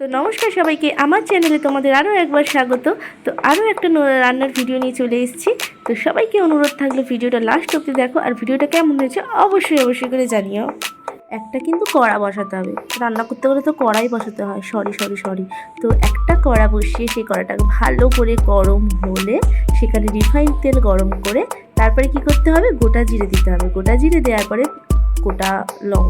তো নমস্কার সবাইকে, আমার চ্যানেলে তোমাদের আরও একবার স্বাগত। তো আরও একটা রান্নার ভিডিও নিয়ে চলে এসেছি। তো সবাইকে অনুরোধ থাকলো ভিডিওটা লাস্ট অবধি দেখো, আর ভিডিওটা কেমন হয়েছে অবশ্যই করে জানিও। একটা কিন্তু কড়া বসাতে হবে, রান্না করতে গেলে তো কড়াই বসাতে হয়। সরি। তো একটা কড়া বসিয়ে সেই কড়াটাকে ভালো করে গরম হলে সেখানে রিফাইন তেল গরম করে তারপরে কি করতে হবে, গোটা জিরে দিতে হবে। গোটা জিরে দেওয়ার পরে গোটা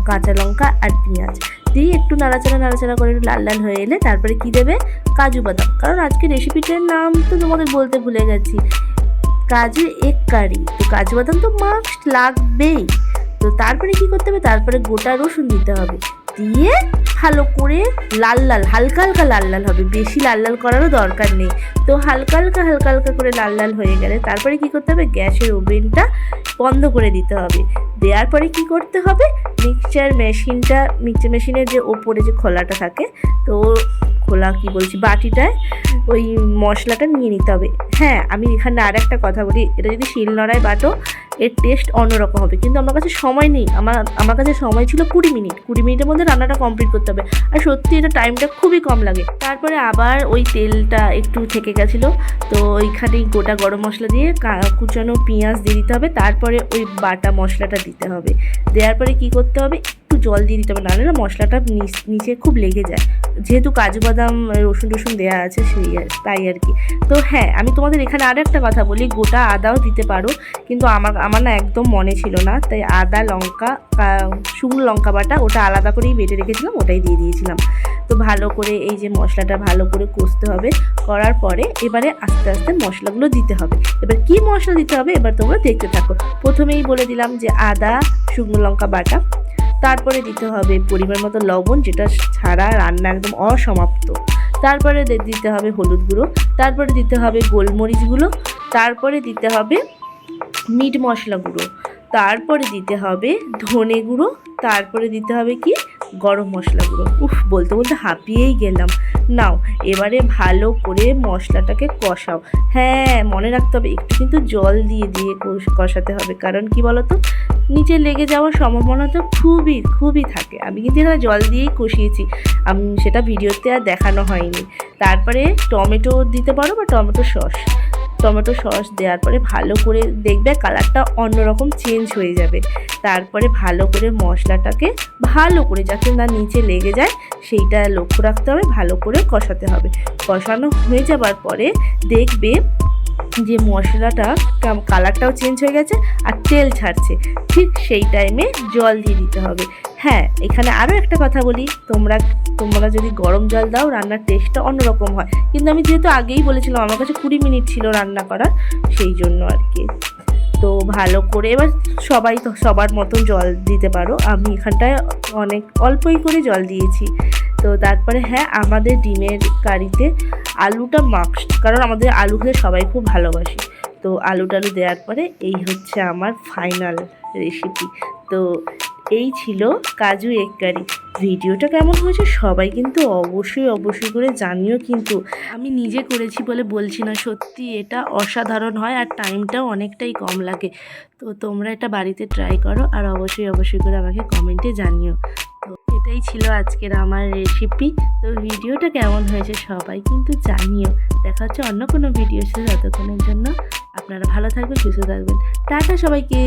কাঁচা লঙ্কা আর পেঁয়াজ দিয়ে একটু নাড়াচাড়া করে লাল হয়ে এলে তারপরে কি দেবে, কাজু বাদাম। কারণ আজকে রেসিপিটার নাম তো তোমাদের বলতে ভুলে গেছি, কাজু এক কারি। তো কাজু বাদাম তো মাস্ট লাগবেই। তো তারপরে কি করতে হবে, তারপরে গোটা রসুন দিতে হবে, দিয়ে ভালো করে হালকা লাল হবে, বেশি লাল করারও দরকার নেই। তো হালকা করে লাল হয়ে গেলে তারপরে কি করতে হবে, গ্যাসের ওভেনটা বন্ধ করে দিতে হবে। দেওয়ার পরে কি করতে হবে, মিক্সচার মেশিনের যে ওপরে যে খোলাটা থাকে, তো বাটিটায় ওই মশলাটা নিয়ে নিতে হবে। হ্যাঁ, আমি এখানে আর একটা কথা বলি, এটা যদি শিলনোড়ায় বাটো এর টেস্ট অন্যরকম হবে, কিন্তু আমার কাছে সময় নেই। আমার কাছে সময় ছিল 20 মিনিটের মধ্যে রান্নাটা কমপ্লিট করতে হবে, আর সত্যি এটা টাইমটা খুবই কম লাগে। তারপরে আবার ওই তেলটা একটু থেকে গেছিলো, তো ওইখানেই গোটা গরম মশলা দিয়ে কুচানো পেঁয়াজ দিয়ে দিতে হবে। তারপরে ওই বাটা মশলাটা দিতে হবে। দেওয়ার পরে কি করতে হবে, একটু জল দিয়ে দিতে হবে, নাহলে না মশলাটা নিচে খুব লেগে যায়, যেহেতু কাজু বাদাম রসুন দেওয়া আছে তাই আর কি। তো হ্যাঁ, আমি তোমাদের এখানে আরও একটা কথা বলি, গোটা আদাও দিতে পারো, কিন্তু আমার না একদম মনে ছিল না, তাই আদা লঙ্কা শুকনো লঙ্কা বাটা ওটা আলাদা করেই বেটে রেখেছিলাম, ওটাই দিয়ে দিয়েছিলাম। তো ভালো করে এই যে মশলাটা ভালো করে কষতে হবে। করার পরে এবারে আস্তে আস্তে মশলাগুলো দিতে হবে। এবার কি মশলা দিতে হবে এবার তোমরা দেখতে থাকো। প্রথমেই বলে দিলাম যে আদা শুকনো লঙ্কা বাটা, তারপরে দিতে হবে পরিমাণ মতো লবণ, যেটা ছাড়া রান্না একদম অসমাপ্ত। তারপরে দিতে হবে হলুদ গুঁড়ো, তারপরে দিতে হবে গোলমরিচ গুঁড়ো, তারপরে দিতে হবে মিট মশলা গুঁড়ো, তারপরে দিতে হবে ধনে গুঁড়ো, তারপরে দিতে হবে কি, গরম মশলা গুঁড়ো। বলতে হাঁপিয়েই গেলাম। নাও এবারে ভালো করে মশলাটাকে কষাও। হ্যাঁ, মনে রাখতে হবে একটু কিন্তু জল দিয়ে কষাতে হবে, কারণ কি বলতো, নিচে লেগে যাওয়ার সম্ভাবনা তো খুবই থাকে। আমি কিন্তু এখানে জল দিয়েই কষিয়েছি, সেটা ভিডিওতে আর দেখানো হয়নি। তারপরে টমেটো দিতে পারো বা টমেটো সস দেওয়ার পরে ভালো করে দেখবে কালারটা অন্যরকম চেঞ্জ হয়ে যাবে। তারপরে ভালো করে মশলাটাকে ভালো করে যাতে না নিচে লেগে যায় সেইটা লক্ষ্য রাখতে হবে, ভালো করে কষাতে হবে। কষানো হয়ে যাবার পরে দেখবে যে মশলাটা কালারটাও চেঞ্জ হয়ে গেছে আর তেল ছাড়ছে, ঠিক সেই টাইমে জল দিয়ে দিতে হবে। হ্যাঁ, এখানে আরও একটা কথা বলি, তোমরা যদি গরম জল দাও রান্নার টেস্টটা অন্যরকম হয়, কিন্তু আমি যেহেতু আগেই বলেছিলাম আমার কাছে 20 মিনিট ছিল রান্না করার, সেই জন্য আর কি। তো ভালো করে এবার সবার মতন জল দিতে পারো, আমি এখানটায় অনেক অল্পই করে জল দিয়েছি। তো তারপরে হ্যাঁ, আমাদের ডিমের কারিতে আলুটা মাস্ট, কারণ আমাদের আলু খেতে সবাই খুব ভালোবাসি। তো আলু দেওয়ার পরে এই হচ্ছে আমার ফাইনাল রেসিপি। তো এই ছিল কাজু এগ কারি। ভিডিওটা কেমন হয়েছে সবাই কিন্তু অবশ্যই করে জানিও। কিন্তু আমি নিজে করেছি বলে বলছি না, সত্যি এটা অসাধারণ হয় আর টাইমটাও অনেকটাই কম লাগে। তো তোমরা এটা বাড়িতে ট্রাই করো আর অবশ্যই করে আমাকে কমেন্টে জানিও। তো এটাই ছিল আজকের আমার রেসিপি। তো ভিডিওটা কেমন হয়েছে সবাই কিন্তু জানিও। দেখা হচ্ছে অন্য কোনো ভিডিওর সাথে, ততক্ষণের জন্য আপনারা ভালো থাকবেন, সুস্থ থাকবেন। টাটা সবাইকে।